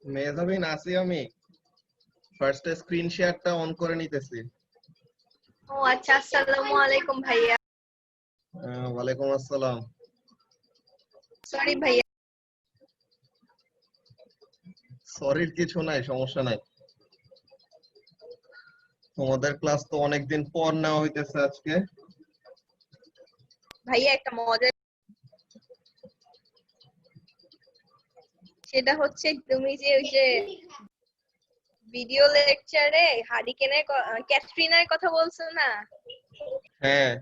মেহজাবিন আছি আমি। First screen শেয়ারটা অন করে নিতেছি। ও আচ্ছা, আসসালামু আলাইকুম ভাইয়া। ওয়ালাইকুম আসসালাম। সরি ভাইয়া। সরির কিছু নাই, সমস্যা নাই। তোমাদের ক্লাস তো অনেকদিন পর নেওয়া হইতেছে আজকে। ভাইয়া একটা মজা, সেটা হচ্ছে তুমি যে ওই যে ভিডিও লেকচারে হারিকেনের ক্যাটরিনার কথা বলছো না, হ্যাঁ।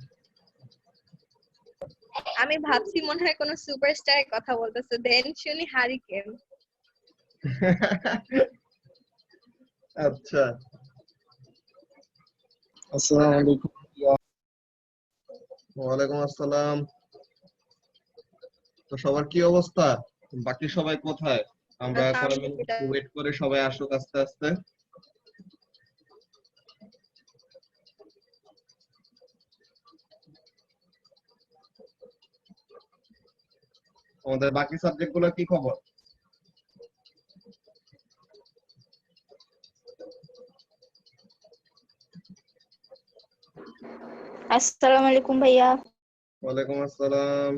আমি ভাবছি মনে হয় কোনো সুপারস্টারের কথা বলতেছো, দেন শুনি হারিকেন। আচ্ছা। আসসালামু আলাইকুম। ওয়ালাইকুম আসসালাম। তো সবার কি অবস্থা? বাকি সবাই কোথায়? আমরা কয়েক মিনিট ওয়েট করে সবাই আসুক আস্তে আস্তে। আমাদের বাকি সাবজেক্ট গুলো কি খবর? আসসালামু আলাইকুম ভাইয়া। ওয়ালাইকুম আসসালাম।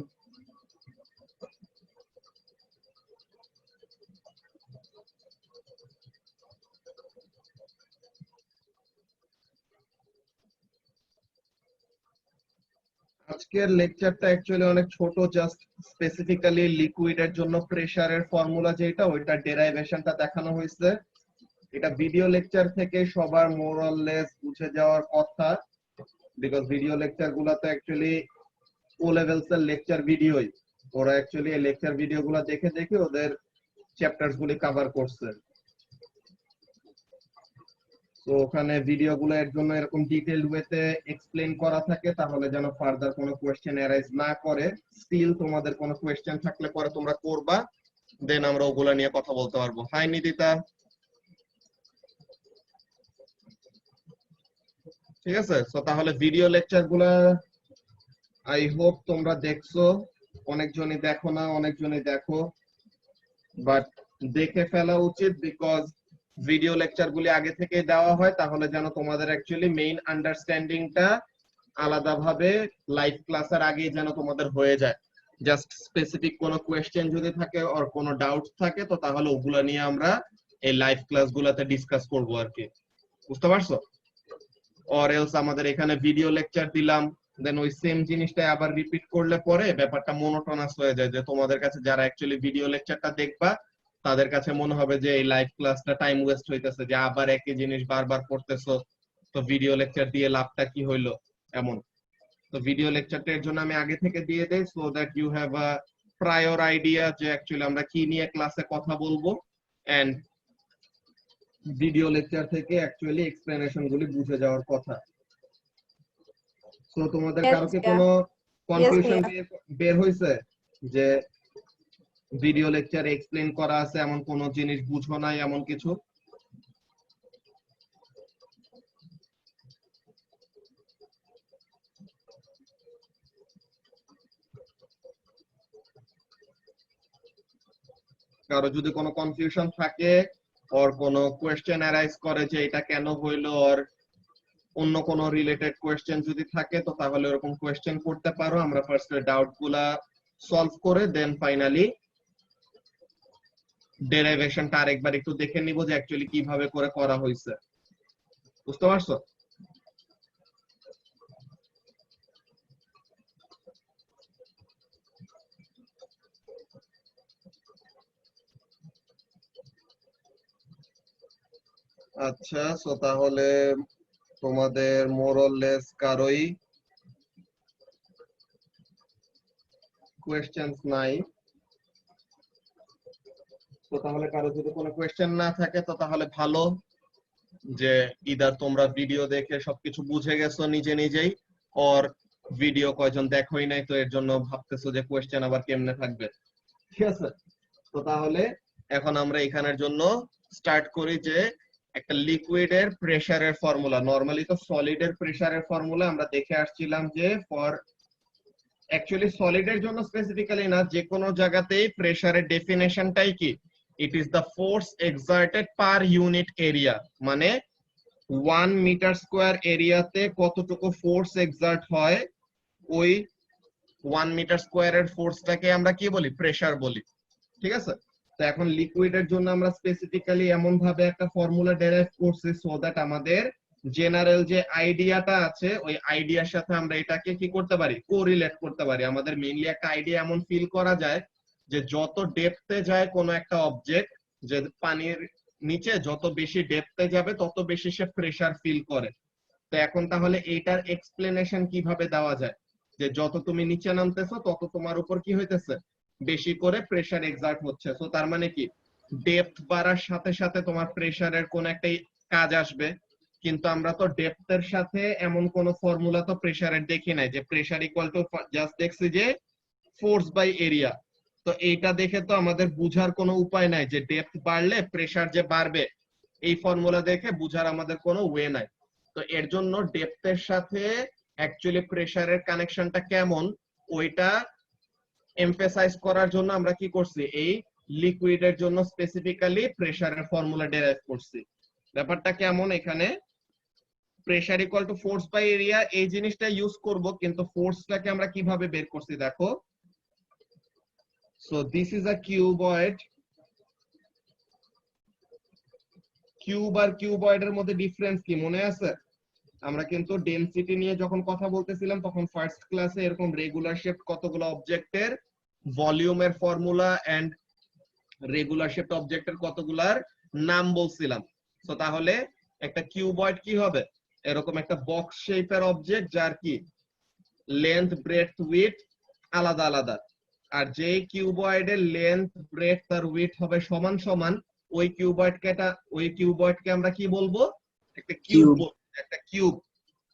আজকের লেকচারটা অ্যাকচুয়ালি অনেক ছোট, জাস্ট স্পেসিফিক্যালি লিকুইডের জন্য প্রেসারের ফর্মুলা যেটা ওইটা ডেরাইভেশনটা দেখানো হয়েছে। এটা ভিডিও লেকচার থেকে সবার মোর অর লেস বুঝে যাওয়ার কথা, বিকজ ভিডিও লেকচার গুলাতে অ্যাকচুয়ালি ও লেভেলস এর লেকচার ভিডিওই, ওরা অ্যাকচুয়ালি এই লেকচার ভিডিও গুলা দেখে দেখে ওদের চ্যাপ্টারস গুলি কভার করছে। তো ওখানে ভিডিও গুলো এর জন্য এরকম ডিটেইলড ওয়েতে এক্সপ্লেইন করা থাকে, তাহলে যেন ফার্দার কোনো কোশ্চেন অ্যারাইজ না করে। স্টিল তোমাদের কোনো কোশ্চেন থাকলে পরে তোমরা করবা, দেন আমরা ওগুলা নিয়ে কথা বলতে পারবো। হাই নিদিতা। ঠিক আছে, সো তাহলে ভিডিও লেকচার গুলা আই হোপ তোমরা দেখছো। অনেকজনই দেখো না, অনেকজনই দেখো, বাট দেখে ফেলা উচিত, বিকজ ভিডিও লেকচার গুলি আগে থেকে দেওয়া হয়, তাহলে যেন তোমাদের অ্যাকচুয়ালি মেইন আন্ডারস্ট্যান্ডিংটা আলাদাভাবে লাইভ ক্লাসের আগে যেন তোমাদের হয়ে যায়। জাস্ট স্পেসিফিক কোনো কোয়েশ্চেন যদি থাকে আর কোনো ডাউট থাকে, তো তাহলে ওগুলা নিয়ে আমরা এই লাইভ ক্লাসগুলোতে ডিসকাস করব আর কি। বুঝতে পারছো? অর এলস আমাদের এখানে ভিডিও লেকচার দিলাম, দেন ওই সেম জিনিসটাই আবার রিপিট করলে পরে ব্যাপারটা মোনোটোনাস হয়ে যায়, যে তোমাদের কাছে যারা অ্যাকচুয়ালি ভিডিও লেকচারটা দেখবা তাদের কাছে মনে হবে যে এই লাইভ ক্লাসটা টাইম ওয়েস্ট হইতেছে, যে আবার একই জিনিস বারবার পড়তেছো, তো ভিডিও লেকচার দিয়ে লাভটা কি হইলো এমন। তো ভিডিও লেকচারটা এর জন্য আমি আগে থেকে দিয়ে দেই, so that you have a prior idea যে অ্যাকচুয়ালি আমরা কি নিয়ে ক্লাসে কথা বলবো, এন্ড ভিডিও লেকচার থেকে অ্যাকচুয়ালি এক্সপ্লেনেশন গুলি বুঝে যাওয়ার কথা। তো তোমাদের কারো কি কোনো কনফিউশন বের হইছে যে ভিডিও লেকচারে এক্সপ্লেইন করা আছে এমন কোন জিনিস বুঝো নাই এমন কিছু? কারো যদি কোনো কনফিউশন থাকে ওর কোনো কোয়েশ্চেন অ্যারাইজ করে যে এটা কেন হইলো, ওর অন্য কোনো রিলেটেড কোয়েশ্চেন যদি থাকে, তো তাহলে এরকম কোয়েশ্চেন করতে পারো। আমরা ফার্স্টে ডাউট গুলা সলভ করে দেন ফাইনালি ডেরাইভেশনটা আরেকবার একটু দেখে নিব যে অ্যাকচুয়ালি কিভাবে করে করা হয়েছে। বুঝতে পারছো? আচ্ছা, সো তাহলে তোমাদের মোর অর লেস কারোই কোয়েশ্চেনস নাই। তো তাহলে কারো যদি কোনো কোয়েশ্চেন না থাকে তো তাহলে ভালো, যে ইদার তোমরা ভিডিও দেখে সবকিছু বুঝে গেছো নিজে নিজেই, ওর ভিডিও কয়জন দেখোই নাই, তো এর জন্য ভাবতেছো যে কোয়েশ্চেন আবার কেমনে থাকবে। ঠিক আছে, তো তাহলে এখন আমরা এখানের জন্য স্টার্ট করি যে একটা লিকুইডের প্রেসারের ফর্মুলা। নরমালি তো সলিডের প্রেসারের ফর্মুলা আমরা দেখে আসছিলাম যে ফর অ্যাকচুয়ালি সলিডের জন্য স্পেসিফিক্যালি না, যে কোনো জায়গাতেই প্রেসারের ডেফিনেশনটাই কি it is the force exerted per unit area, মানে 1 মিটার স্কয়ার এরিয়াতে কতটুকু ফোর্স এক্সার্ট হয়, ওই 1 মিটার স্কয়ারের ফোর্সটাকে আমরা কি বলি, প্রেসার বলি। ঠিক আছে, তো এখন লিকুইডের জন্য আমরা স্পেসিফিক্যালি এমন ভাবে একটা ফর্মুলা ডেরাইভ করছি সো দ্যাট আমাদের জেনারেল যে আইডিয়াটা আছে ওই আইডিয়ার সাথে আমরা এটাকে কি করতে পারি, কোরিলেট করতে পারি। আমাদের মেইনলি একটা আইডিয়া এমন ফিল করা যায় যে যত ডেপথে যায় কোনো একটা অবজেক্ট, যে পানির নিচে যত বেশি ডেপথে যাবে তত বেশি সে প্রেসার ফিল করে। তো এখন তাহলে এইটার এক্সপ্লেনেশন কিভাবে দেওয়া যায়, যে যত তুমি নিচে নামতেছো তত তোমার উপর কি হইতেছে, বেশি করে প্রেসার এক্সার্ট হচ্ছে। সো তার মানে কি, ডেপথ বাড়ার সাথে সাথে তোমার প্রেসারের কোন একটা কাজ আসবে, কিন্তু আমরা তো ডেপথের সাথে এমন কোন ফর্মুলা তো প্রেসারের দেখি নাই যে প্রেসার ইকুয়াল টু, জাস্ট দেখছি যে ফোর্স বাই এরিয়া। তো এইটা দেখে তো আমাদের বুঝার কোনো উপায় নাই যে ডেপথ বাড়লে প্রেসার যে বাড়বে, এই ফর্মুলা দেখে বুঝার আমাদের কোনো ওয়ে নাই। তো এর জন্য ডেপথের সাথে অ্যাকচুয়ালি প্রেসারের কানেকশনটা কেমন ওইটা এমফাসাইজ করার জন্য আমরা কি করছি, এই লিকুইডের জন্য স্পেসিফিক্যালি প্রেসারের ফর্মুলা ডেরাইভ করছি। ব্যাপারটা কেমন, এখানে pressure equal to force by area এই জিনিসটা ইউজ করব, কিন্তু ফোর্সটাকে আমরা কিভাবে বের করছি দেখো। So this is a cuboid, cube আর কিউবয়েডের মধ্যে ডিফারেন্স কি মনে আছে? আমরা কিন্তু ডেনসিটি নিয়ে যখন কথা বলতেছিলাম তখন ফার্স্ট ক্লাসে এরকম রেগুলার শেপড কতগুলো অবজেক্টের ভলিউমের ফর্মুলা এন্ড রেগুলার শেপড অবজেক্টের কতগুলার নাম বলছিলাম। তো তাহলে একটা কিউবয়েড কি হবে, এরকম একটা বক্স শেপের অবজেক্ট যার কি লেন্থ ব্রেডথ উইডথ আলাদা আলাদা, আর যে কিউবয়েডের লেন্থ ব্রেডথ আর উইডথ হবে সমান সমান, ওই কিউবয়েডকে আমরা কি বলবো, একটা কিউব। একটা কিউব,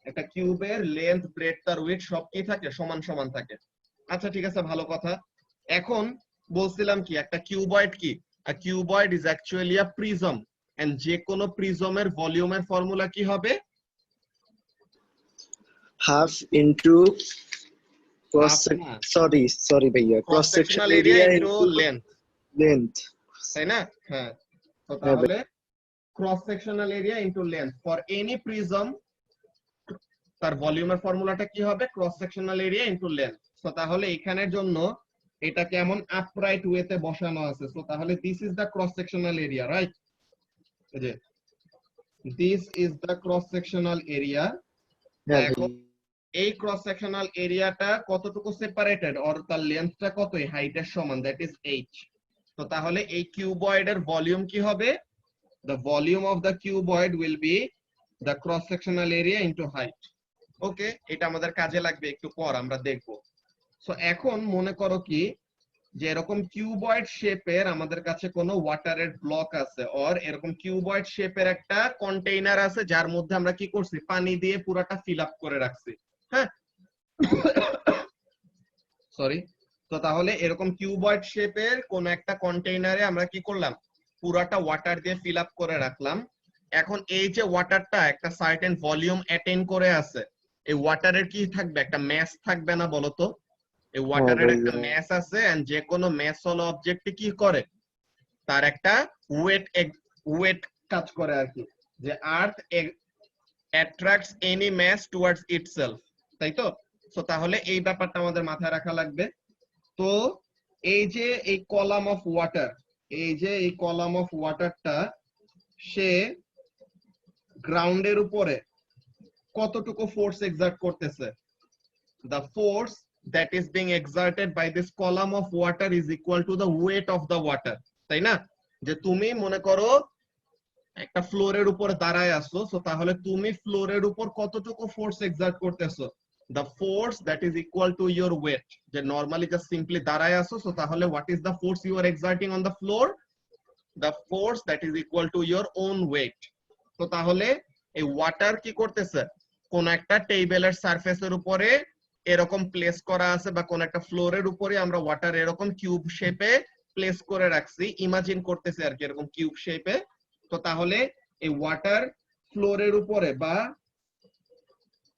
একটা কিউবের লেন্থ ব্রেডথ আর উইডথ সব কি থাকে, সমান সমান থাকে। আচ্ছা ঠিক আছে, ভালো কথা। এখন বলছিলাম কি, একটা কিউবয়েড কি, a cuboid is actually a prism, and যে কোনো প্রিজমের ভলিউমের ফর্মুলা কি হবে, half into sorry bhaiya, cross sectional area into length, তাই না? হ্যাঁ, তো তাহলে cross sectional area into length for any prism, তার ভলিউমের ফর্মুলাটা কি হবে, cross sectional area into length. তো তাহলে এখানের জন্য এটা কেমন আপরাইট ওয়েতে বসানো আছে। তো তাহলে this is the cross sectional area, right? এই যে this is the cross sectional area. এখন এই ক্রস সেকশনাল এরিয়াটা কতটুকু সেপারেটেড, অর তার লেন্থটা কত, এই হাইটের সমান, দ্যাট ইজ h। তো তাহলে এই কিউবয়েডের ভলিউম কি হবে, the volume of the cuboid will be the cross sectional area into height. ওকে, এটা আমাদের কাজে লাগবে, একটু পর আমরা দেখব। সো এখন মনে করো কি, যে এরকম কিউবয়েড শেপের আমাদের কাছে কোনো ওয়াটারের ব্লক আছে, অর এরকম কিউবয়েড শেপের একটা কন্টেইনার আছে যার মধ্যে আমরা কি করছি, পানি দিয়ে পুরাটা ফিল আপ করে রাখছি। হ্যাঁ, সরি। তো তাহলে এরকম কিউবয়েড শেপের কোন একটা কন্টেইনারে আমরা কি করলাম, পুরাটা ওয়াটার দিয়ে ফিল আপ করে রাখলাম। এখন এই যে ওয়াটারটা একটা সার্টেন ভলিউম অ্যাটেইন করে আছে, এই ওয়াটারের কি থাকবে, একটা ম্যাস থাকবে না বলতো? এই ওয়াটারের একটা ম্যাস আছে, এন্ড যে কোনো ম্যাস হলো অবজেক্টে কি করে, তার একটা ওয়েট কাজ করে আর কি, যে earth attracts any mass towards itself, তাই তো? সো তাহলে এই ব্যাপারটা আমাদের মাথায় রাখা লাগবে। তো এই যে এই কলাম অফ ওয়াটার, এই যে এই কলাম অফ ওয়াটারটা সে গ্রাউন্ডের উপরে কতটুকু ফোর্স এক্সার্ট করতেছে, the force that is being exerted by this column of water is equal to the weight of the water, তাই না? যে তুমি মনে করো একটা ফ্লোরের উপর দাঁড়ায় আছো, সো তাহলে তুমি ফ্লোরের উপর কতটুকু ফোর্স এক্সার্ট করতেছো, the force that is equal to your weight। যে নরমালি জাস্ট সিম্পলি দাঁড়ায় আছো, সো তাহলে what is the force you are exerting on the floor, the force that is equal to your own weight। তো তাহলে এই water কি করতেছে, কোন একটা টেবিলের সারফেসের উপরে এরকম প্লেস করা আছে, বা কোন একটা ফ্লোরের উপরে আমরা ওয়াটার এরকম কিউব শেপে প্লেস করে রাখছি, ইমাজিন করতেছি আর কি এরকম কিউব শেপে। তো তাহলে এই ওয়াটার ফ্লোরের উপরে বা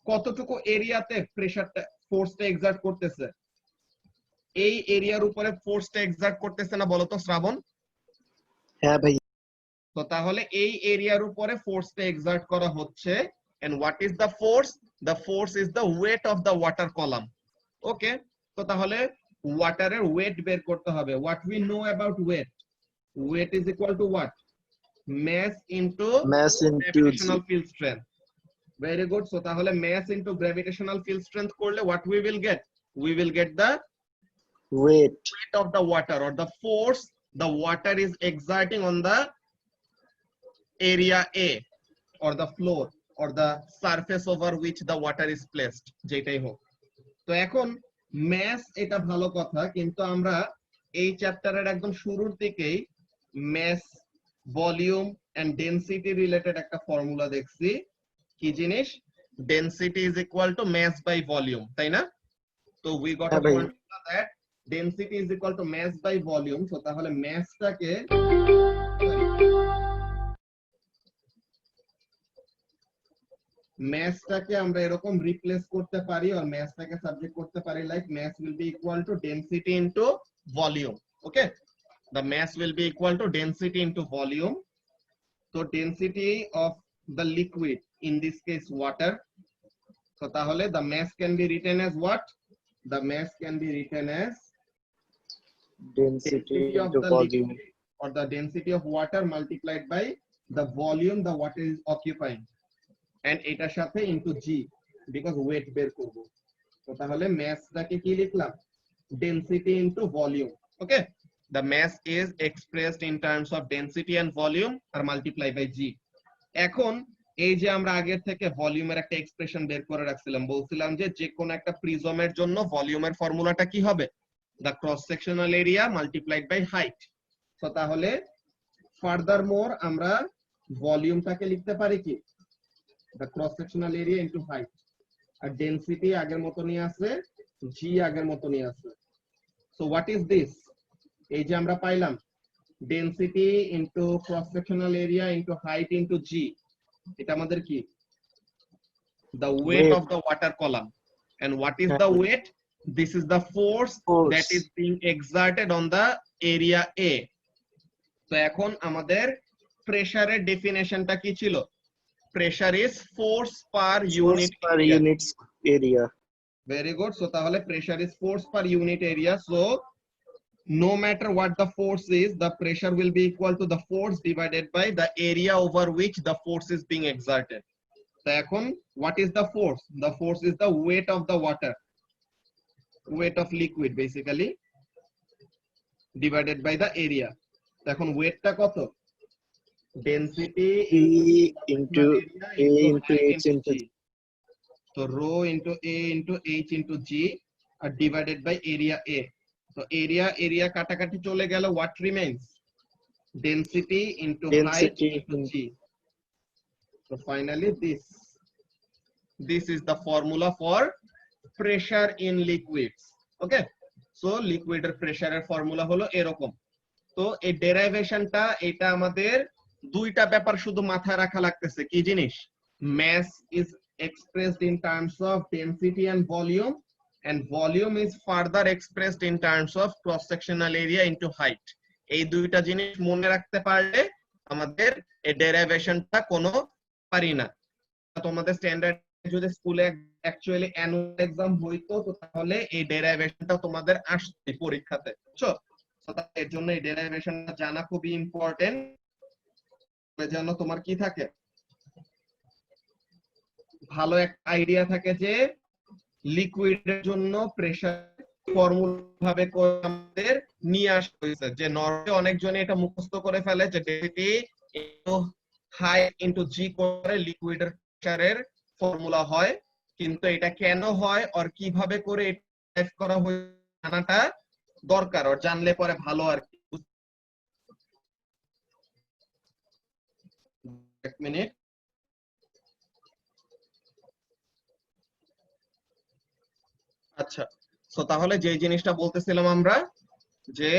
কতটুকু এরিয়াতে প্রেসারটা ফোর্সটা এক্সার্ট করতেছে, এই এরিয়ার উপরে ফোর্সটা এক্সার্ট করতেছে না বলতো শ্রাবণ? হ্যাঁ ভাই। তো তাহলে এই এরিয়ার উপরে ফোর্সটা এক্সার্ট করা হচ্ছে, and what is the force? The force is the weight of the water column. ওকে, তো তাহলে ওয়াটারের ওয়েট বের করতে হবে। what we know about weight? Weight is equal to what? Mass into Mass into gravitational G. field strength. Very good. So তাহলে mass into gravitational field strength করলে what we will get? We will get the Weight. weight of the water, or the force the water is exerting on the area A, or the floor, or the surface over which the water is placed, যেটাই হোক। তো এখন mass এটা ভালো কথা, কিন্তু আমরা এই চ্যাপ্টারের একদম শুরুর দিকেই mass, volume and density related একটা ফর্মুলা দেখছি। কি জিনিস? Density is equal to mass by volume, তাই না? তো উই গট আ হ্যাঁ ভাই। Formula that density is equal to mass by volume. তো তাহলে ম্যাসটাকে আমরা এরকম রিপ্লেস করতে পারি, আর ম্যাসটাকে সাবজেক্ট করতে পারি like mass will be equal to density into volume. Okay, the mass will be equal to density into volume. So density of the liquid, in this case water, so তাহলে the mass can be written as what? The mass can be written as Density of into the volume. liquid, or the density of water multiplied by the volume the water is occupying, and এটার সাথে into g, because weight বের করব। তো তাহলে massটাকে কি লিখলাম? Density into volume. Okay, the mass is expressed in terms of density and volume R multiply by g. এখন এই যে আমরা আগের থেকে ভলিউমের একটা এক্সপ্রেশন বের করে রাখছিলাম, বলছিলাম যে যে কোন একটা প্রিজমের জন্য ভলিউমের ফর্মুলাটা কি হবে? the cross sectional area multiplied by height. তো তাহলে ফার্দারমোর আমরা ভলিউমটাকে লিখতে পারি কি? the cross sectional area into height, R density আগের মতনই আছে, g আগের মতনই আছে। so what is this? এই যে আমরা পাইলাম density into cross sectional area into height into g, এটা আমাদের কি? the weight of the water column. And what is the weight? This is the force that is being exerted on the area A. তো এখন আমাদের প্রেসারের ডেফিনেশনটা কি ছিল? Pressure is force per unit area. Very good. So তাহলে pressure is force per unit area. So no matter what the force is, the pressure will be equal to the force divided by the area over which the force is being exerted. So এখন what is the force? The force is the weight of the water, weight of liquid basically, divided by the area. So এখন weightটা কত? Density E into A into H into G. So rho into A into H into G are divided by area A. So area কাটাকাটি চলে গেল, what remains? Density into height into G. So finally this is the formula for pressure in liquids. Okay, so liquid এর pressure এর formula হলো এরকম। তো এই ডেরাইভেশনটা এটা আমাদের দুইটা ব্যাপার শুধু মাথায় রাখা লাগতেছে। কি জিনিস? mass is expressed in terms of density and volume is further expressed in terms of cross sectional area into height. এই দুইটা জিনিস মনে রাখতে পারলে আমাদের এই ডেরাইভেশনটা কোনো পারি না। তোমাদের স্ট্যান্ডার্ড যদি স্কুলে অ্যাকচুয়ালি অ্যানুয়াল এক্সাম হইতো, তো তাহলে এই ডেরাইভেশনটা তোমাদের আসছে পরীক্ষাতে, বুঝছো? তো এর জন্য এই ডেরাইভেশনটা জানা খুবই ইম্পর্টেন্ট, যেন তোমার কি থাকে, ভালো একটা আইডিয়া থাকে যে লিকুইডের জন্য প্রেসার ফর্মুলা ভাবে আমাদের নিয়ে আসা হয়েছে। যে নরমালি অনেকজনে এটা মুখস্থ করে ফেলে যে ডেনসিটি ইনটু হাইট ইনটু জি করে লিকুইডের প্রেসারের ফর্মুলা হয়, কিন্তু এটা কেন হয় আর কিভাবে করে এটা করা হয় জানাটা দরকার, আর জানলে পরে ভালো আর কি। এক মিনিট। আচ্ছা, সো তাহলে যে জিনিসটা বলতেছিলাম আমরা, যে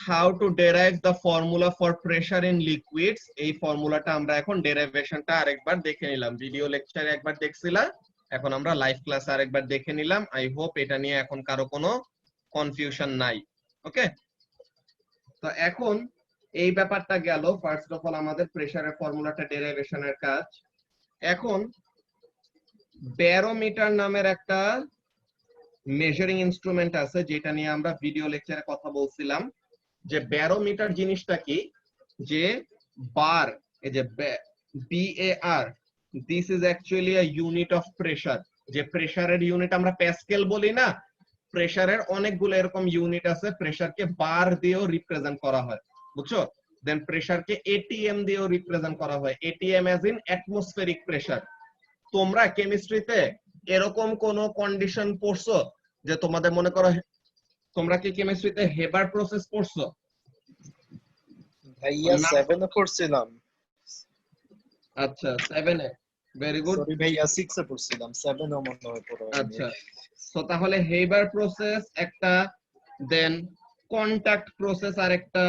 how to derive the formula for pressure in liquids, এই ফর্মুলাটা আমরা এখন ডেরাইভেশনটা আরেকবার দেখে নিলাম। ভিডিও লেকচারে একবার দেখছিলাম, এখন আমরা লাইভ ক্লাসে আরেকবার দেখে নিলাম। আই হোপ এটা নিয়ে এখন কারো কোনো কনফিউশন নাই। ওকে, তো এখন এই ব্যাপারটা গেল ফার্স্ট অফ অল আমাদের প্রেসারের ফর্মুলাটা ডেরিভেশনের কাজ। এখন ব্যারোমিটার নামের একটা মেজারিং ইনস্ট্রুমেন্ট আছে যেটা নিয়ে আমরা ভিডিও লেকচারে কথা বলছিলাম, যে ব্যারোমিটার জিনিসটা কি, যে বার, এই যে BAR, this is actually a unit of pressure. যে প্রেসারের ইউনিট আমরা প্যাসকেল বলি না, প্রেসারের অনেকগুলো এরকম ইউনিট আছে, প্রেসারকে বার দিয়েও রিপ্রেজেন্ট করা হয়, বুঝছো? দেন প্রেসারকে ATM দিয়েও রিপ্রেজেন্ট করা হয়, ATM as in atmospheric pressure. তোমরা কেমিস্ট্রিতে এরকম কোন কন্ডিশন পড়ছো যে তোমাদের মনে করো, তোমরা কি কেমিস্ট্রিতে হেবার প্রসেস পড়ছো? ভাইয়া 7 এ পড়ছিলাম। আচ্ছা 7 এ, ভেরি গুড। সরি ভাইয়া 6 এ পড়ছিলাম, 7 ও মনে হয় পড়া হয়নি। আচ্ছা, তো তাহলে হেবার প্রসেস একটা, দেন কন্টাক্ট প্রসেস আরেকটা।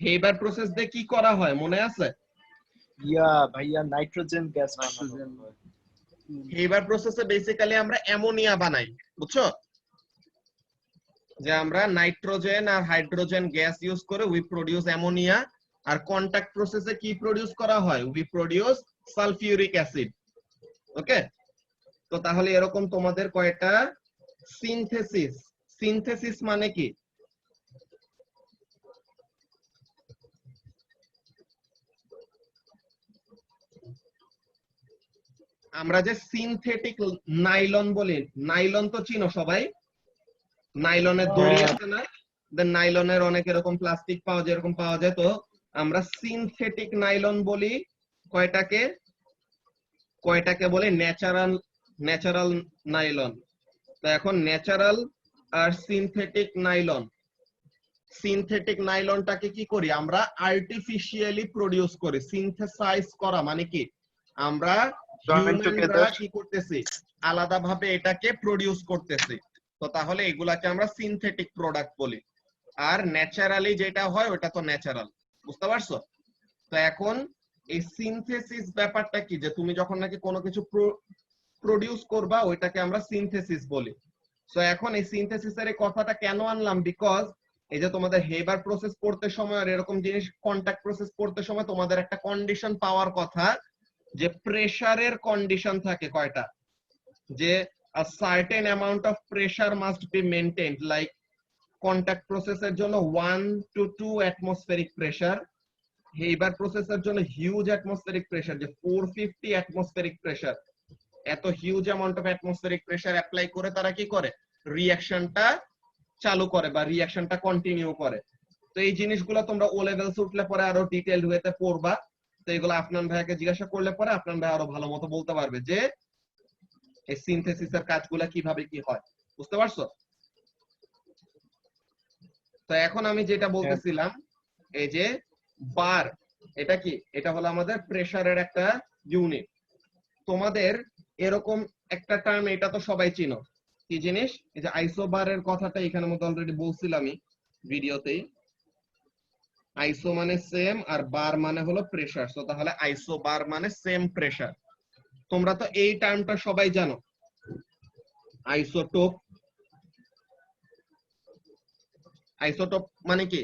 হেবার প্রসেস দিয়ে কি করা হয় মনে আছে? ইয়া ভাইয়া নাইট্রোজেন গ্যাস বানানো হয়। হেবার প্রসেসে বেসিক্যালি আমরা অ্যামোনিয়া বানাই, বুঝছো? যে আমরা নাইট্রোজেন আর হাইড্রোজেন গ্যাস ইউজ করে উই প্রোডিউস অ্যামোনিয়া। আর কন্টাক্ট প্রসেসে কি প্রোডিউস করা হয়? We produce sulphuric acid. Okay, তো তাহলে এরকম তোমাদের কয়টা সিনথেসিস। সিনথেসিস মানে কি? আমরা যে সিনথেটিক নাইলন বলি, নাইলন তো চিনো সবাই, নাইলনের দড়ি আছে না? দেন নাইলনের অনেক এরকম প্লাস্টিক পাওয়া যায়, এরকম পাওয়া যায়। তো আমরা সিনথেটিক নাইলন বলি কয়টাকে? কয়টাকে বলে ন্যাচারাল নাইলন। তো এখন ন্যাচারাল আর সিনথেটিক নাইলন, সিনথেটিক নাইলনটাকে কি করি আমরা? আর্টিফিশিয়ালি প্রডিউস করি। সিনথেসাইজ করা মানে কি? আমরা হিউম্যানরা কি করতেছি? আলাদাভাবে এটাকে প্রডিউস করতেছি। তো তাহলে এগুলাকে আমরা সিনথেটিক প্রোডাক্ট বলি। আর ন্যাচারালি যেটা হয় ওটা তো ন্যাচারাল, বুঝতে পারছো? তো এখন এই সিনথেসিস ব্যাপারটা কি, যে তুমি যখন নাকি কোনো কিছু প্রডিউস করবা ওইটাকে আমরা সিনথেসিস বলি। সো এখন এই সিনথেসিসের এই কথাটা কেন আনলাম? বিকজ এই যে তোমাদের হেবার প্রসেস পড়তে সময় আর এরকম জিনিস কন্টাক্ট প্রসেস পড়তে সময় তোমাদের একটা কন্ডিশন পাওয়ার কথা, যে প্রেসারের কন্ডিশন থাকে কয়টা, যে a certain amount of pressure must be maintained, like contact প্রসেসের জন্য 1 to 2 atmospheric pressure, হেবার প্রসেসের জন্য হিউজ অ্যাটমসফেরিক প্রেসার, যে 450 অ্যাটমসফেরিক প্রেসার। এত huge amount of atmospheric pressure apply করে তারা কি করে? রিঅ্যাকশনটা চালু করে বা রিঅ্যাকশনটা কন্টিনিউ করে। তো এই জিনিসগুলো তোমরা ও লেভেলস উঠলে পরে আরো ডিটেইলড ওয়েতে পড়বা। তো এগুলো আফনান ভাইকে জিজ্ঞাসা করলে পরে আফনান ভাই আরো ভালো মতো বলতে পারবে যে এই সিনথেসিসের কাজগুলো কিভাবে কি হয়, বুঝতে পারছো? তো এখন আমি যেটা বলতেছিলাম, এই যে বার, এটা কি? এটা হলো আমাদের প্রেসারের একটা ইউনিট। তোমাদের এরকম একটা টার্ম, এটা তো সবাই চিনো, কি জিনিস? এই যে আইসোবারের কথাটা এখানে মধ্যে অলরেডি বলছিলামই ভিডিওতেই। আইসো মানে সেম আর বার মানে হলো প্রেসার। তো তাহলে আইসোবার মানে সেম প্রেসার। তোমরা তো এই টার্মটা সবাই জানো, আইসোটোপ। আইসোটোপ মানে কি?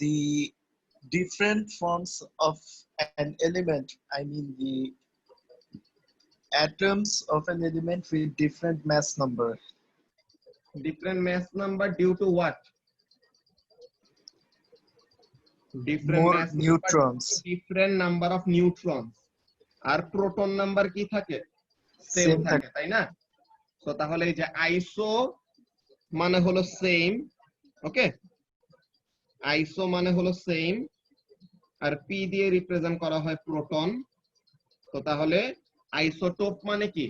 The different forms of an element, I mean the atoms of an element with different mass number. Different mass number due to what? Different More mass neutrons. number, different number of neutrons. আর proton number কি থাকে? Same Same থাকে, তাই না? তো তাহলে এই যে আইসো মানে হলো সেম, ওকে, আইসো মানে হলো সেম, আর পি দিয়ে রিপ্রেজেন্ট করা হয় প্রোটন। তো তাহলে আইসোটোপ মানে কি?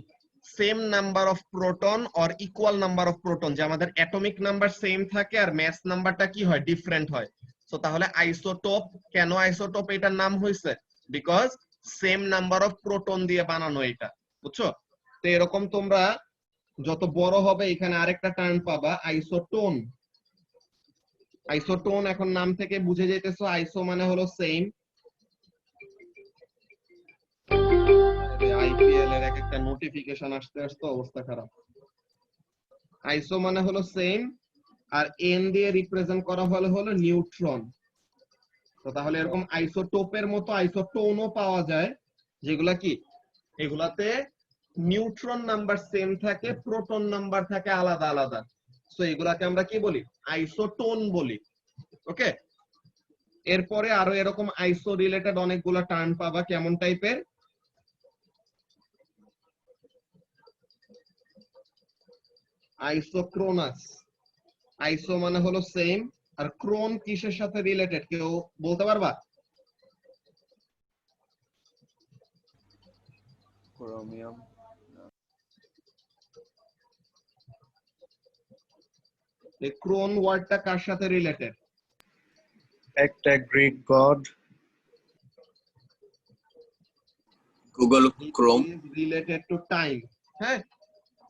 Same number of proton or equal number of proton, যে আমাদের অ্যাটমিক নাম্বার সেম থাকে আর মাস নাম্বারটা কি হয়? ডিফারেন্ট হয়। তো তাহলে আইসোটোপ, কেন আইসোটোপ এটার নাম হয়েছে? Because same number of proton দিয়ে বানানো এটা, বুঝছো? তো এরকম তোমরা যত বড় হবে এখানে আরেকটা টার্ম পাবা, আইসোটোন। আইসোটোন এখন নাম থেকে বুঝে যেতেছো, আইসো মানে হলো সেম। আইপিএল এর এক একটা নোটিফিকেশন আসতে আসতে অবস্থা খারাপ। আইসো মানে হলো সেম, আর এন দিয়ে রিপ্রেজেন্ট করা হলো নিউট্রন। তো তাহলে এরকম আইসোটোপের মতো আইসোটোনও পাওয়া যায়, যেগুলা কি এগুলাতে নিউট্রন নাম্বার সেম থাকে, প্রোটন নাম্বার থাকে আলাদা আলাদা। সো এগুলাকে আমরা কি বলি? আইসোটোন বলি। ওকে, এরপরে আরো এরকম আইসো রিলেটেড অনেকগুলা টার্ম পাবা। কেমন টাইপের? আইসোক্রোনাস। আইসো মানে হলো সেম, আর ক্রোন কিসের সাথে রিলেটেড কেউ বলতে পারবা? Chromium. এই ক্রোন ওয়ার্ডটা কার সাথে রিলেটেড? একটা Greek god. Google Chrome. Related to time. হ্যাঁ,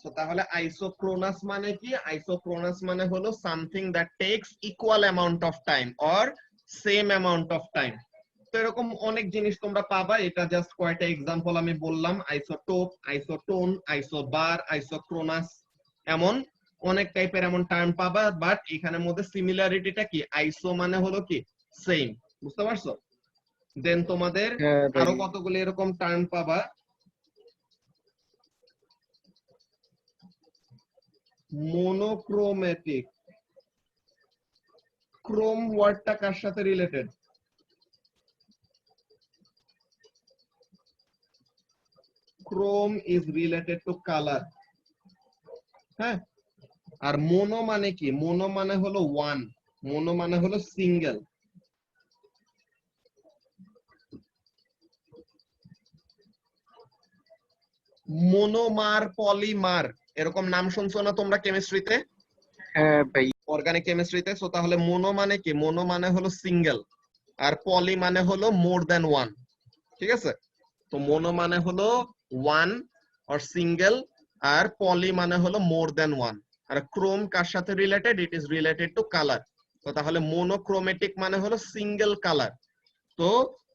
তো তাহলে আইসোক্রোনাস মানে কি? আইসোক্রোনাস মানে হলো something that tax equal amount of time or same amount of time. তো এরকম অনেক জিনিস তোমরা পাবা, এটা জাস্ট কয়েকটা এক্সাম্পল আমি বললাম। আইসোটোপ, আইসোটোন, আইসোবার, আইসোক্রোনাস, এমন অনেক টাইপের এমন টার্ম পাবা। বাট এখানের মধ্যে সিমিলারিটিটা কি? আইসো মানে হলো কি সেম, বুঝতে পারছো? দেন তোমাদের হ্যাঁ ভাই। আরো কতগুলো এরকম টার্ম পাবা। মোনোক্রোমেটিক। ক্রোম ওয়ার্ডটা কার সাথে related? Chrome is related to colour. হ্যাঁ, আর মোনো মানে কি? মোনো মানে হলো ওয়ান, মোনো মানে হলো সিঙ্গেল। মোনোমার, পলিমার, এরকম নাম শুনছো না তোমরা কেমিস্ট্রিতে, হ্যাঁ ভাই। অর্গানিক কেমিস্ট্রিতে? সো তাহলে মোনো মানে কি? মোনো মানে হলো সিঙ্গেল, আর পলি মানে হলো মোর দ্যান ওয়ান। ঠিক আছে, তো মোনো মানে হলো ওয়ান অর সিঙ্গেল, আর পলি মানে হলো মোর দ্যান ওয়ান। আর ক্রোম কার সাথে related? It is related to colour. তো তাহলে মোনোক্রোমেটিক মানে হলো সিঙ্গেল কালার। তো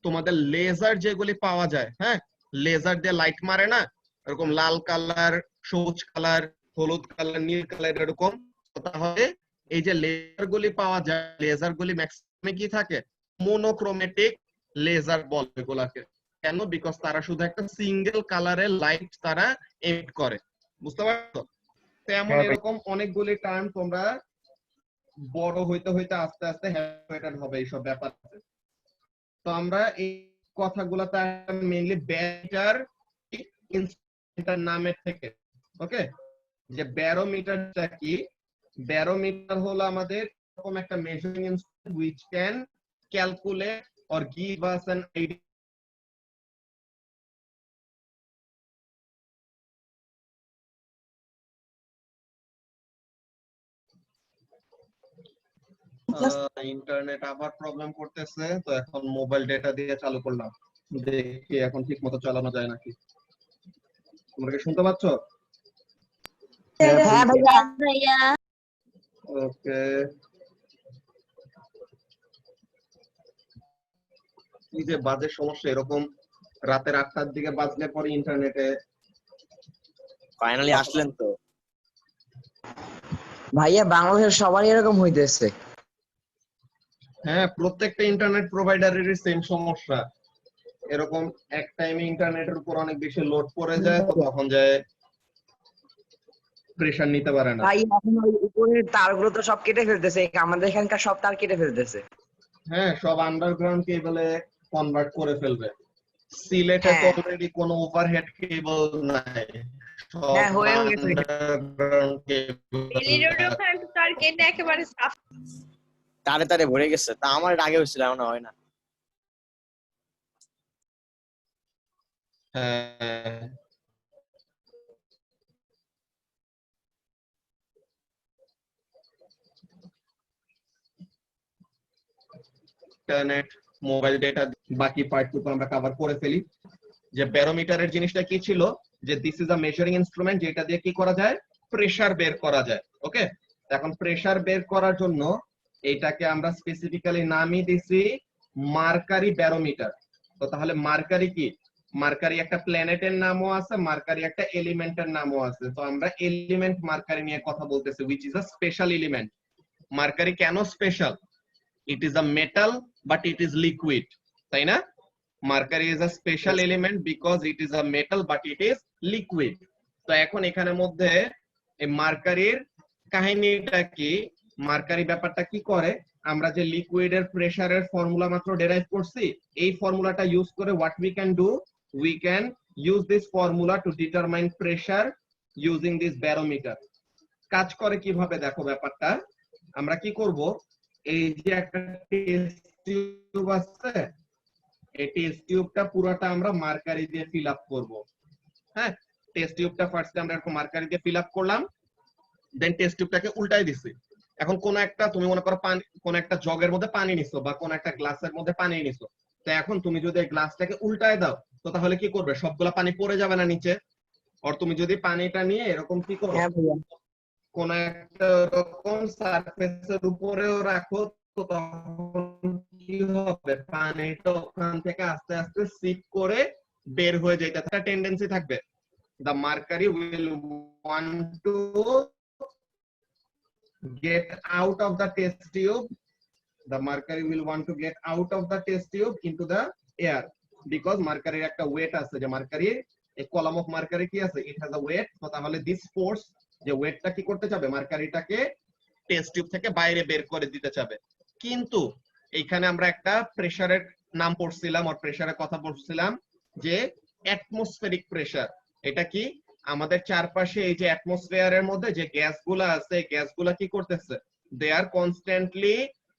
তোমাদের লেজার যেগুলি পাওয়া যায়, হ্যাঁ, লেজার দিয়ে লাইট মারে না, এরকম লাল কালার, সবুজ কালার, হলুদ কালার, নীল কালার, এরকম। তো তাহলে এই যে লেজার গুলি পাওয়া যায়, লেজার গুলি ম্যাক্সিমাম কি থাকে? মোনোক্রোমেটিক লেজার বলে এগুলাকে। কেন? বিকজ তারা শুধু একটা সিঙ্গেল কালারের লাইট তারা এমিট করে, বুঝতে পারছো? তেমন হ্যাঁ ভাই। এরকম অনেকগুলি টার্ম তোমরা বড় হইতে হইতে আস্তে আস্তে হ্যাবিচুয়েটেড হবে এইসব ব্যাপার। তো আমরা এই কথাগুলোতে মেইনলি ব্যারোমিটার ইনস্ট্রুমেন্টের নামের থেকে, ওকে, যে ব্যারোমিটারটা কি? ব্যারোমিটার হলো আমাদের এরকম একটা measuring instrument which can calculate or give us an idea internet আবার প্রবলেম করতেছে, তো এখন মোবাইল ডেটা দিয়ে চালু করলাম, দেখি এখন ঠিক মতো চালানো যায় নাকি। তোমরা কি শুনতে পাচ্ছ? হ্যাঁ ভাই। ভাইয়া ওকে, কি যে বাজে সমস্যা, এরকম রাতের 8টার দিকে বাজলে পরে ইন্টারনেটে। ফাইনালি আসলেন তো। ভাইয়া বাংলাদেশের সবারই এরকম হইতেছে। হ্যাঁ, প্রত্যেকটা ইন্টারনেট প্রোভাইডারেরই সেম সমস্যা। এরকম এক টাইমে ইন্টারনেটের উপর অনেক বেশি লোড পড়ে যায়, তো তখন যায় প্রেসার নিতে পারে না। ভাই এখন ওই উপরের তারগুলো তো সব কেটে ফেলতেছে, আমাদের এখানকার সব তার কেটে ফেলতেছে। হ্যাঁ, সব আন্ডারগ্রাউন্ড কেবলে কনভার্ট করে ফেলবে। সিলেটে তো হ্যাঁ। অলরেডি কোনো ওভারহেড কেবল নাই, সব হ্যাঁ, হয়েও গেছে। আন্ডারগ্রাউন্ড কেবল। বেলি রোডে ওখানে তো তার কেটে একেবারে সাফ। তারে তারে ভরে গেছে, তা আমার এটা আগে হয়েছিল, এমন হয় না। হ্যাঁ, ইন্টারনেট, মোবাইল ডেটা, বাকি পার্টটুকু আমরা কভার করে ফেলি। যে ব্যারোমিটারের জিনিসটা কি ছিল? যে this is a measuring instrument, যেটা দিয়ে কি করা যায়? প্রেসার বের করা যায়। ওকে, এখন প্রেসার বের করার জন্য এটাকে আমরা স্পেসিফিক্যালি নামই দিছি মার্কারি ব্যারোমিটার। তো তাহলে মার্কারি কি? মার্কারি একটা প্ল্যানেটের নামও আছে, মার্কারি একটা এলিমেন্টের নামও আছে। তো আমরা এলিমেন্ট মার্কারি নিয়ে কথা বলতেছি, which is a special element. Mercury কেন special? It is a metal but it is liquid, তাই না? Mercury is a special element because it is a metal but it is liquid. তো এখন এখানের মধ্যে এই মার্কারির কাহিনীটা কি, মার্কারি ব্যাপারটা কি করে, আমরা যে লিকুইডের প্রেসারের ফর্মুলা মাত্র ডেরাইভ করছি, এই ফর্মুলাটা ইউজ করে what we can do, we can use this formula to determine pressure using this barometer. কাজ করে কিভাবে দেখো ব্যাপারটা, আমরা কি করব, এই যে একটা টেস্ট টিউব আছে, এই টেস্ট টিউবটা পুরোটা আমরা মার্কারি দিয়ে ফিল আপ করব। হ্যাঁ, টেস্ট টিউবটা ফার্স্টে আমরা এরকম মার্কারি দিয়ে ফিল আপ করলাম, দেন টেস্ট টিউবটাকে উল্টাই দিছি। এখন কোন একটা, তুমি মনে করো পানি, কোন একটা জগের মধ্যে পানি নিছো বা কোন একটা গ্লাসের মধ্যে পানি নিছো, তো এখন তুমি যদি এই গ্লাসটাকে উল্টায় দাও, তো তাহলে কি করবে, সবগুলা পানি পড়ে যাবে না নিচে? আর তুমি যদি পানিটা নিয়ে এরকম কি করো, হ্যাঁ ভাইয়া। কোন একটা রকম সারফেসের উপরেও রাখো, তো তখন কি হবে, পানিটা ওখান থেকে আস্তে আস্তে সিপ করে বের হয়ে যেতে একটা টেন্ডেন্সি থাকবে। The mercury will want to get out of the test tube. The mercury will want to get out of the test tube into the air because mercury একটা weight আছে, যে mercury, a column of mercury কি আছে, it has a weight. তো তাহলে this force, যে ওয়েটটা কি করতে যাবে, মার্কারিটাকে টেস্ট টিউব থেকে বাইরে বের করে দিতে যাবে। কিন্তু এইখানে আমরা একটা প্রেসারের নাম পড়ছিলাম, আর প্রেসারের কথা বলছিলাম, যে অ্যাটমসফেরিক প্রেসার। এটা কি, আমাদের চারপাশে এই যে অ্যাটমসফিয়ারের মধ্যে যে গ্যাসগুলো আছে, গ্যাসগুলো কি করতেছে, they are constantly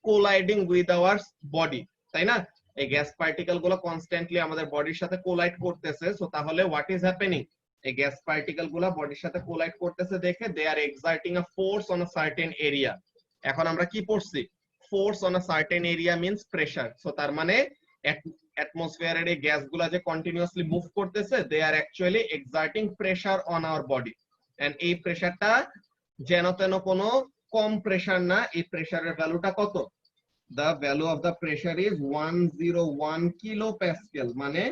colliding with our body, তাই না? এই গ্যাস পার্টিকেল গুলো কনস্ট্যান্টলি আমাদের বডির সাথে কোলাইড করতেছে। সো তাহলে হোয়াট ইজ হ্যাপেনিং, এই গ্যাস পার্টিকেল গুলো বডির সাথে কোলাইড করতেছে দেখে they are exerting a force on a certain area. এখন আমরা কি পড়ছি, force on a certain area means pressure. So তার মানে অ্যাটমসফিয়ারের এই গ্যাসগুলো যে কন্টিনিউয়াসলি মুভ করতেছে, they are actually exerting pressure on our body. And এই প্রেসারটা যেন তেন কোনো কম প্রেসার না, এই প্রেসারের ভ্যালুটা কত, the value of the pressure is 101 kilopascal, মানে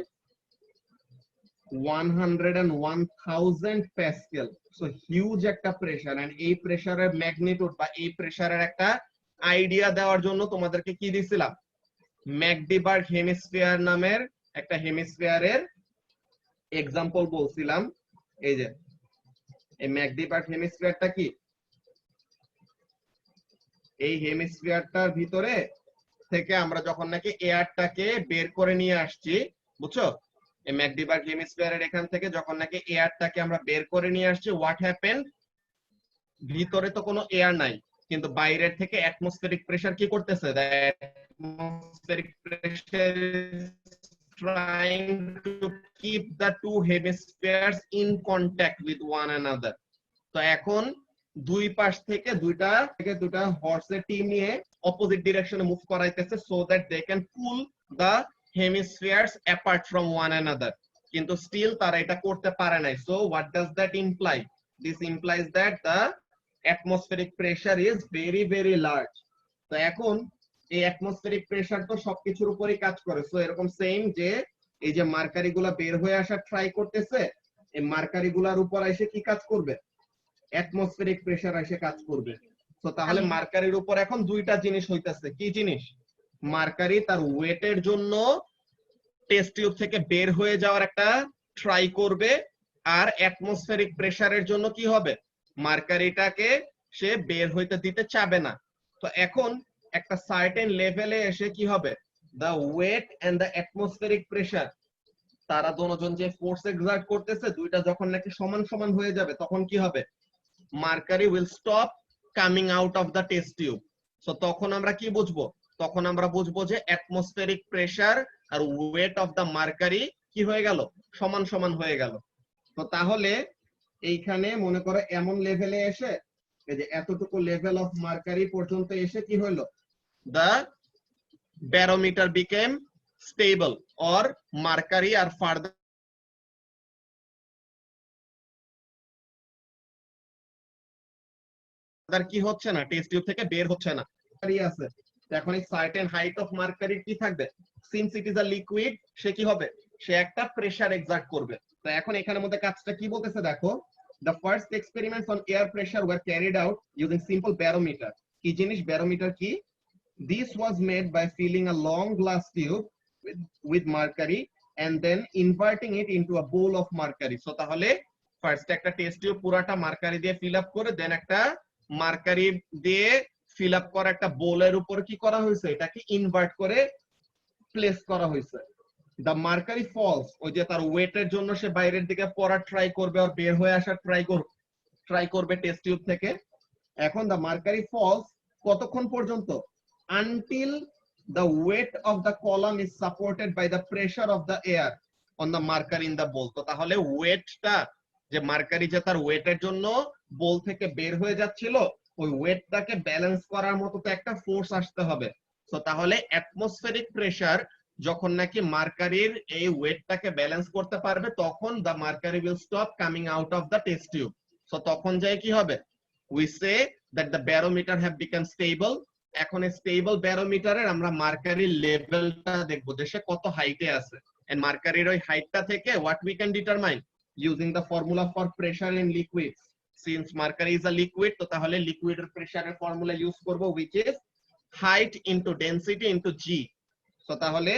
101,000 pascal. So huge একটা প্রেসার। এন্ড এই প্রেসারের ম্যাগনিটিউড বা এই প্রেসারের একটা আইডিয়া দেওয়ার জন্য তোমাদেরকে কি দিছিলাম, ম্যাকডিবার্গ হেমিস্ফিয়ার নামের একটা হেমিস্ফিয়ারের এক্সাম্পল বলছিলাম। এই যে এই ম্যাকডিবার্গ হেমিস্ফিয়ারটা কি, এই হেমিস্ফিয়ারটার ভিতরে থেকে আমরা যখন নাকি এয়ারটাকে বের করে নিয়ে আসছি, বুঝছো, এই ম্যাকডিবার্গ হেমিস্ফিয়ারের এখান থেকে যখন নাকি এয়ারটাকে আমরা বের করে নিয়ে আসছি, হোয়াট হ্যাপেন, ভিতরে তো কোনো এয়ার নাই, কিন্তু বাইরের থেকে অ্যাটমসফেরিক প্রেসার কি করতেছে, the atmospheric pressure trying to keep the two hemispheres in contact with one another. তো এখন দুই পাশ থেকে দুইটা হর্সের টিম নিয়ে অপোজিট ডিরেকশনে মুভ করাইতেছে so that they can pull the hemispheres apart from one another, কিন্তু স্টিল তারা এটা করতে পারে নাই। So what does that imply? This implies that the atmospheric pressure is very very large. তো এখন এই অ্যাটমসফেরিক প্রেসার তো সবকিছুর উপরই কাজ করে। সো এরকম সেম, যে এই যে মার্কারি গুলা বের হয়ে আসা ট্রাই করতেছে, এই মার্কারি গুলার উপর এসে কি কাজ করবে, অ্যাটমসফেরিক প্রেসার এসে কাজ করবে। তো তাহলে মার্কারির উপর এখন দুইটা জিনিস হইতাছে, কি জিনিস, মার্কারি তার ওয়েটের জন্য টেস্ট টিউব থেকে বের হয়ে যাওয়ার একটা ট্রাই করবে, আর অ্যাটমসফেরিক প্রেসারের জন্য কি হবে, মার্কারিটাকে সে বের হইতে দিতে চাবে না। তো এখন একটা সার্টেন লেভেলে এসে কি হবে, the weight and the atmospheric pressure, তারা দুজন যে ফোর্স এক্সার্ট করতেছে, দুইটা যখন নাকি সমান সমান হয়ে যাবে, তখন কি হবে, mercury will stop coming out of the test tube. So তখন আমরা কি বুঝবো, তখন আমরা বুঝবো যে atmospheric pressure R weight of the mercury কি হয়ে গেল, সমান সমান হয়ে গেল। তো তাহলে এইখানে মনে করো এমন লেভেলে এসে, এই যে এতটুকু লেভেল অফ মার্কারি পর্যন্ত এসে কি হলো, the barometer became stable or mercury are further কি হচ্ছে না, টেস্ট টিউব থেকে বের হচ্ছে না, আছে। এখন এই সার্টেন হাইট অফ মার্কারি কি থাকবে, since it is a liquid, সে কি হবে, সে একটা প্রেসার এক্সার্ট করবে। তো এখন এখানের মধ্যে কাজটা কি বলতেছে দেখো, the first experiments on air pressure were carried out using simple barometer। কি জিনিস barometer কি? This was made by filling a long glass tube with mercury and then inverting it into a bowl of mercury। So তাহলে first একটা test tube পুরাটা mercury দিয়ে fill up করে দেন একটা mercury দিয়ে ফিল আপ করা একটা বোলের উপর কি করা হয়েছে, এটাকে ইনভার্ট করে প্লেস করা হয়েছে। দ্য মার্কারি ফলস, ওই যে তার ওয়েটের জন্য সে বাইরের দিকে পড়ার ট্রাই করবে আর বের হয়ে আসার ট্রাই করবে টেস্ট টিউব থেকে। এখন দ্য মার্কারি ফলস কতক্ষণ পর্যন্ত? Until the weight of the column is supported by the pressure of the air on the mercury in the bowl. তো তাহলে ওয়েটটা, যে মার্কারি যে তার ওয়েটের জন্য বোল থেকে বের হয়ে যাচ্ছিল, ওই ওয়েটটাকে ব্যালেন্স করার মতো তো একটা ফোর্স আসতে হবে। তো তাহলে অ্যাটমসফেরিক প্রেসার যখন নাকি মার্কারির এই ওয়েটটাকে ব্যালেন্স করতে পারবে, তখন the mercury will stop coming out of the test tube. So তখন যায় কি হবে, we say that the barometer have become stable. এখন স্টেবল ব্যারোমিটারের আমরা মার্কারির লেভেলটা দেখবো যে সে কত হাইটে আছে, এন্ড মার্কারির ওই হাইটটা থেকে what we can determine using the formula for pressure in liquids। Since mercury is a liquid, তো তাহলে লিকুইড এর প্রেসারের ফর্মুলা ইউজ করব, which is height into density into g। তো তাহলে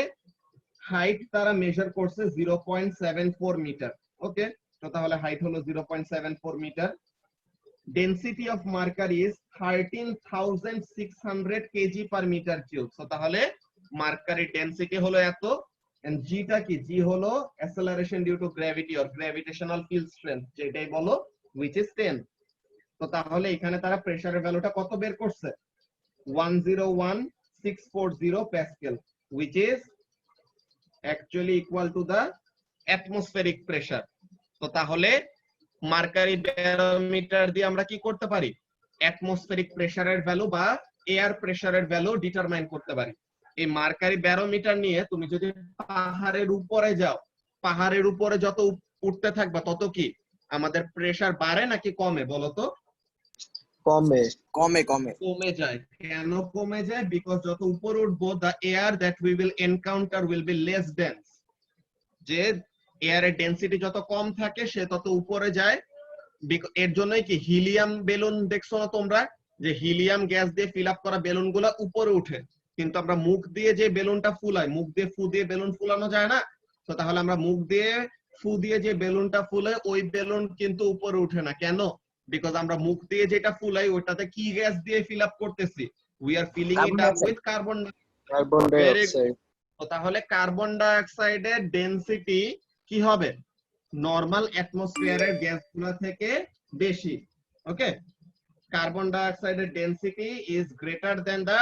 হাইট তারা মেজার করছে 0.74 মিটার। ওকে, তো তাহলে হাইট হলো 0.74 metre. Density of mercury is 13,600 kg per metre cube. তো তাহলে মার্কারির ডেনসিটি হলো এত, and g টা কি? g হলো acceleration due to gravity or gravitational field strength, যেটাই বলো, which is 10। তো তাহলে এখানে তারা প্রেসারের ভ্যালুটা কত বের করছে? 101640 Pascal, which is actually equal to the atmospheric pressure। তো তাহলে মার্কারি ব্যারোমিটার দিয়ে আমরা কি করতে পারি? অ্যাটমসফেরিক প্রেসারের ভ্যালু বা এয়ার প্রেসারের ভ্যালু ডিটারমাইন করতে পারি। এই মার্কারি ব্যারোমিটার নিয়ে তুমি যদি পাহাড়ের উপরে যাও, পাহাড়ের উপরে যত উঠতে থাকবা তত কি আমাদের প্রেসার বাড়ে নাকি কমে বলো তো? কমে। কমে কমে কমে যায়। কেন কমে যায়? বিকজ যত উপরে উঠবো, the air that we will encounter will be less dense। যে এয়ারের ডেনসিটি যত কম থাকে সে তত উপরে যায়। এর জন্যই কি হিলিয়াম বেলুন দেখছো না তোমরা, যে হিলিয়াম গ্যাস দিয়ে ফিল আপ করা বেলুন গুলা উপরে উঠে, কিন্তু আমরা মুখ দিয়ে যে বেলুনটা ফুলাই, মুখ দিয়ে ফু দিয়ে বেলুন ফুলানো যায় না। তো তাহলে আমরা মুখ দিয়ে ফু দিয়ে যে বেলুনটা ফুলাই, ওই বেলুন কিন্তু উপরে উঠে না। কেন? বিকজ আমরা মুখ দিয়ে যেটা ফুলাই ওইটাতে কি গ্যাস দিয়ে ফিল আপ করতেছি? We are filling it up with carbon dioxide. তো তাহলে কার্বন ডাই অক্সাইডের ডেনসিটি কি হবে? নরমাল অ্যাটমসফিয়ারের গ্যাসগুলো থেকে বেশি। ওকে, কার্বন ডাই অক্সাইডের density is greater than the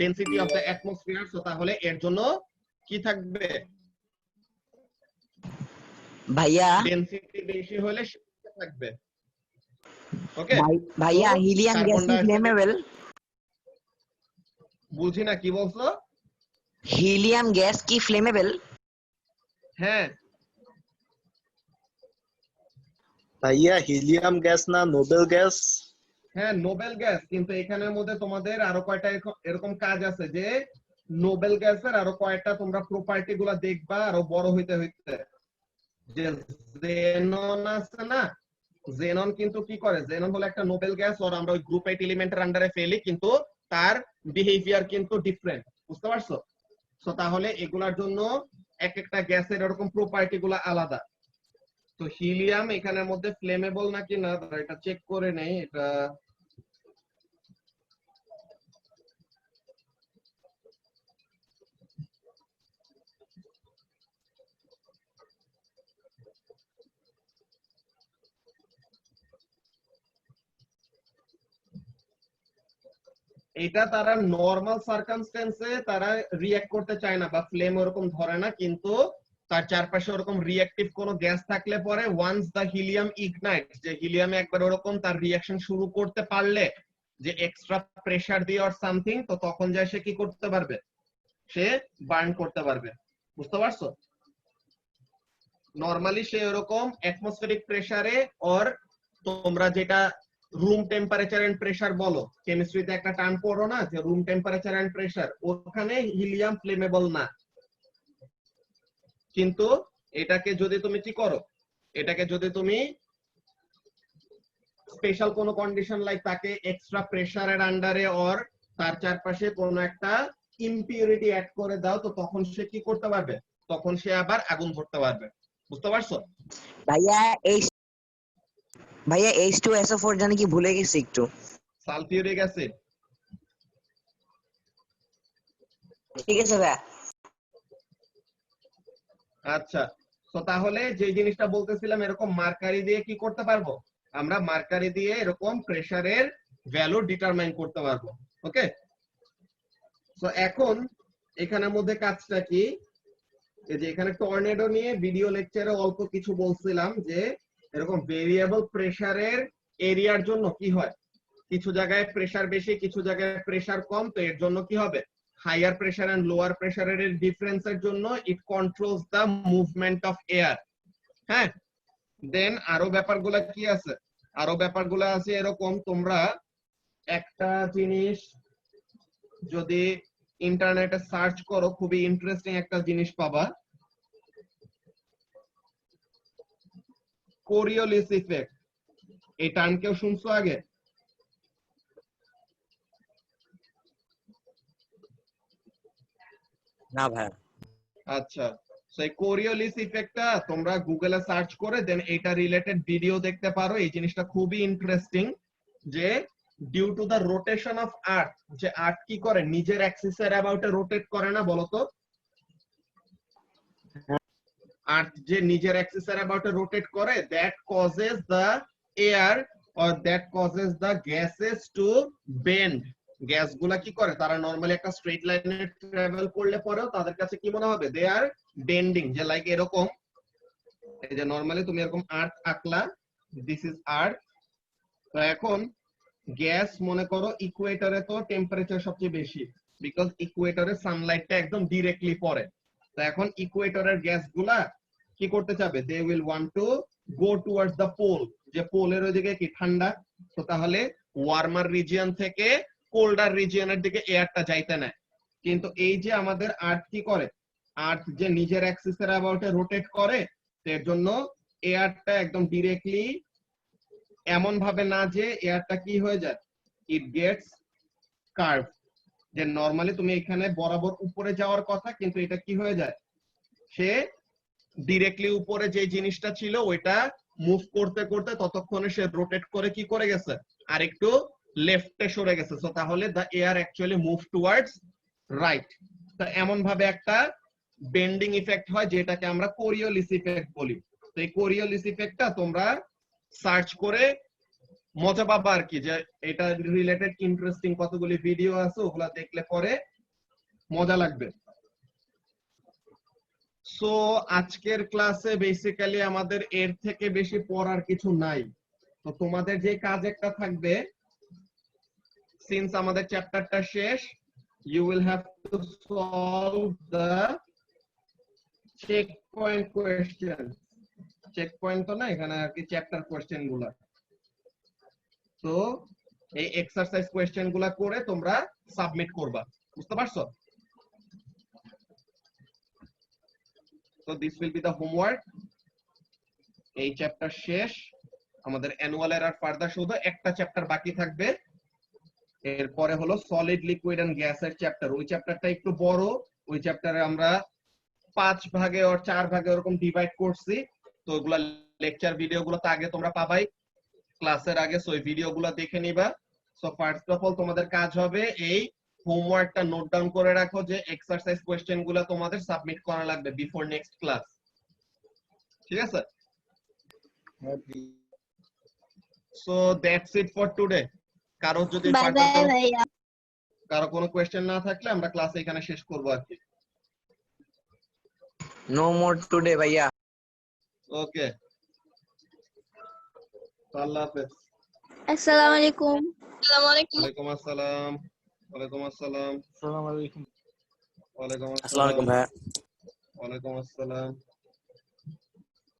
density of the atmosphere. So তাহলে এর জন্য কি থাকবে? ভাইয়া ডেনসিটি বেশি হলে থাকবে। ওকে ভাইয়া, হিলিয়াম গ্যাস কি ফ্লেমেবল? বুঝি না, কি বলছো? হিলিয়াম গ্যাস কি ফ্লেমেবল? হ্যাঁ ভাইয়া হিলিয়াম গ্যাস না নোবেল গ্যাস? হ্যাঁ নোবেল গ্যাস, কিন্তু এখানের মধ্যে তোমাদের আরো কয়টা এরকম কাজ আছে যে নোবেল গ্যাসের আরো কয়টা তোমরা প্রপার্টি গুলা দেখবা আরো বড় হইতে হইতে। যে জেনন আছে না, জেনন কিন্তু কি করে? জেনন হলো একটা নোবেল গ্যাস, আর আমরা ওই গ্রুপ 8 এলিমেন্টের আন্ডারে ফেলি, কিন্তু তার বিহেভিয়ার কিন্তু ডিফারেন্ট। বুঝতে পারছো? সো তাহলে এগুলার জন্য এক একটা গ্যাসের এরকম প্রপার্টি গুলা আলাদা। তো হিলিয়াম এখানের মধ্যে ফ্লেমেবল নাকি না এটা চেক করে নেই। এটা এটা তারা নরমাল সার্কামস্টেন্সে তারা রিঅ্যাক্ট করতে চায় না বা ফ্লেম ওরকম ধরে না, কিন্তু তার চারপাশে ওরকম রিঅ্যাক্টিভ কোনো গ্যাস থাকলে পরে ওয়ান্স দ্য হিলিয়াম ইগনাইট, যে হিলিয়ামে একবার ওরকম তার রিঅ্যাকশন শুরু করতে পারলে যে এক্সট্রা প্রেসার দিয়ে অর সামথিং, তো তখন যায় সে কি করতে পারবে? সে বার্ন করতে পারবে। বুঝতে পারছো? নরমালি সে এরকম অ্যাটমসফেরিক প্রেসারে অর তোমরা যেটা রুম টেম্পারেচার এন্ড প্রেসার বলো, কেমিস্ট্রিতে একটা টার্ম পড়ো না যে রুম টেম্পারেচার এন্ড প্রেসার, ওখানে হিলিয়াম ফ্লেমেবল না। কিন্তু এটাকে যদি তুমি কি করো, এটাকে যদি তুমি স্পেশাল কোনো কন্ডিশন লাইক তাকে এক্সট্রা প্রেসারের আন্ডারে অর তার চারপাশে কোনো একটা ইমপিউরিটি অ্যাড করে দাও, তো তখন সে কি করতে পারবে, তখন সে আবার আগুন ধরতে পারবে। বুঝতে পারছো? ভাইয়া H2SO4 জানি কি ভুলে গেছি একটু। Sulphuric acid. ঠিক আছে ভাইয়া। আচ্ছা, তো তাহলে যে জিনিসটা বলতেছিলাম, এরকম মার্কারি দিয়ে কি করতে পারবো, আমরা মার্কারি দিয়ে এরকম প্রেসারের ভ্যালু ডিটারমাইন করতে পারবো। ওকে, তো এখন এখানের মধ্যে কাজটা কি, এই যে এখানে টর্নেডো নিয়ে ভিডিও লেকচারে অল্প কিছু বলছিলাম যে এরকম ভেরিয়েবল প্রেসারের এরিয়ার জন্য কি হয়, কিছু জায়গায় প্রেসার বেশি, কিছু জায়গায় প্রেসার কম, তো এর জন্য কি হবে, হাইয়ার প্রেসার এন্ড লোয়ার প্রেসারের ডিফারেন্সের জন্য it controls the movement of air. হ্যাঁ, দেন আরো ব্যাপারগুলো কি আছে, আরো ব্যাপারগুলো আছে এরকম, তোমরা একটা জিনিস যদি ইন্টারনেটে সার্চ করো, খুবই ইন্টারেস্টিং একটা জিনিস পাবা, কোরিওলিস ইফেক্ট। এই টার্ম কেউ শুনছো আগে? না ভাই। আচ্ছা, সেই কোরিওলিস ইফেক্টটা তোমরা গুগলে সার্চ করে দেন এটা রিলেটেড ভিডিও দেখতে পারো। এই জিনিসটা খুবই ইন্টারেস্টিং যে due to the rotation of earth, যে আর্থ কি করে নিজের অ্যাক্সিসের অ্যাবাউটে রোটেট করে না, বলতো? আর্থ যে নিজের অ্যাক্সিসের অ্যাবাউটে রোটেট করে, that causes the air or that causes the gases to bend. গ্যাসগুলা কি করে, তারা নরমালি একটা স্ট্রেট লাইনে ট্রাভেল করলে পরেও তাদের কাছে কি মনে হবে, দে আর বেন্ডিং। যে লাইক এরকম, এই যে নরমালি তুমি এরকম আর্থ আঁকলা, দিস ইজ আর্থ। তো এখন গ্যাস মনে করো ইকুয়েটরে তো টেম্পারেচার সবচেয়ে বেশি, বিকজ ইকুয়েটরে সানলাইটটা একদম ডিরেক্টলি পড়ে। তো এখন ইকুয়েটরের গ্যাসগুলা কি করতে চাবে, they will want to go towards the pole, যে পোলের ওইদিকে কি ঠান্ডা, তো তাহলে ওয়ার্মার রিজিয়ন থেকে কোল্ডার রিজিয়নের দিকে এয়ারটা যাইতে নেয়। কিন্তু এই যে আমাদের আর্থ কি করে, আর্থ যে নিজের অ্যাক্সিসের অ্যাবাউটে রোটেট করে, এর জন্য এয়ারটা একদম ডিরেক্টলি এমন ভাবে না যে এয়ারটা কি হয়ে যায়, ইট গেটস কার্ভ, যে নরমালি তুমি এখানে বরাবর উপরে যাওয়ার কথা, কিন্তু এটা কি হয়ে যায়, সে ডিরেক্টলি উপরে যে জিনিসটা ছিল ওইটা মুভ করতে করতে ততক্ষণে সে রোটেট করে কি করে গেছে, আর একটু লেফটে সরে গেছে। সো তাহলে the air actually move towards right. তো এমন ভাবে একটা বেন্ডিং ইফেক্ট হয় যেটাকে আমরা কোরিওলিস ইফেক্ট বলি। তো এই কোরিওলিস ইফেক্টটা তোমরা সার্চ করে মজা পাবা আর কি, যে এটা রিলেটেড ইন্টারেস্টিং কতগুলি ভিডিও আছে, ওগুলা দেখলে পরে মজা লাগবে। সো আজকের ক্লাসে বেসিক্যালি আমাদের এর থেকে বেশি পড়ার কিছু নাই। তো তোমাদের যে কাজ একটা থাকবে, সিন্স আমাদের চ্যাপ্টারটা শেষ, you will have to solve the checkpoint question. Checkpoint তো না, এখানে আর কি চ্যাপ্টার কোশ্চেন গুলা। তো এই এক্সারসাইজ কোশ্চেন গুলা করে তোমরা সাবমিট করবা। বুঝতে পারছো? তো this will be the homework. এই চ্যাপ্টার শেষ, আমাদের অ্যানুয়াল এর আর ফার্দার শুধু একটা চ্যাপ্টার বাকি থাকবে। এরপরে হলো সলিড লিকুইড এন্ড গ্যাসের চ্যাপ্টার। ওই চ্যাপ্টারটা একটু বড়, ওই চ্যাপ্টারে আমরা 5 ভাগে আর 4 ভাগে এরকম ডিভাইড করছি। তো ওগুলা লেকচার ভিডিওগুলো তো আগে তোমরা পাবাই ক্লাসের আগে, সো এই ভিডিওগুলো দেখে নিবা। সো ফার্স্ট অফ অল তোমাদের কাজ হবে এই হোমওয়ার্কটা নোট ডাউন করে রাখো যে এক্সারসাইজ কোশ্চেন গুলো তোমাদের সাবমিট করা লাগবে বিফোর নেক্সট ক্লাস। ঠিক আছে? So that's it for today. কারো যদি বাই বাই ভাইয়া। কারো কোনো কোশ্চেন না থাকলে আমরা ক্লাস এখানে শেষ করব আর কি। নো মোর টুডে ভাইয়া। ওকে, আল্লাহ হাফেজ। আসসালামু আলাইকুম। আসসালামু আলাইকুম। ওয়ালাইকুম আসসালাম। ওয়ালাইকুম আসসালাম। আসসালামু আলাইকুম। ওয়ালাইকুম আসসালামু আলাইকুম আসসালাম। ভাইয়া। ওয়ালাইকুম আসসালাম।